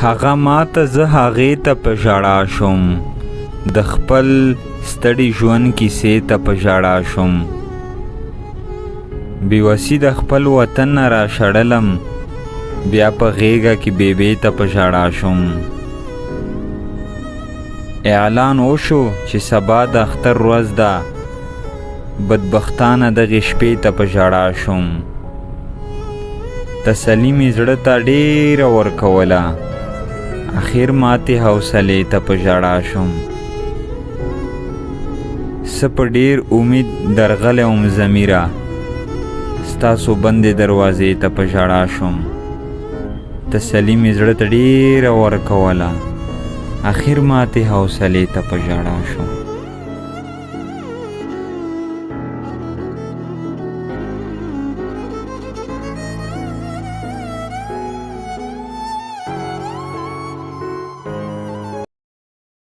هغه ماته زه هغې ته په ژړا شوم، د خپل ستړي ژوند کیسې ته په ژړا شوم. بېوسي د خپل وطن نه راشړلم، بیا په غېږه کې بیبې ته په ژړا شوم. اعلان وشو چې سبا د اختر ورځ ده، بدبختانه دغې شپې ته په ژړا شوم. تسلي مې زړه ته ډېره ورکوله، اخر ماتې حوصلې ته په ژړا شوم. زه په ډېر امید درغلی وم ضمیره، ستاسو بندې دروازې ته په ژړا شوم. تسلي مې زړه ته ډېره ورکوله، اخر ماتې حوصلې ته په ژړا شوم.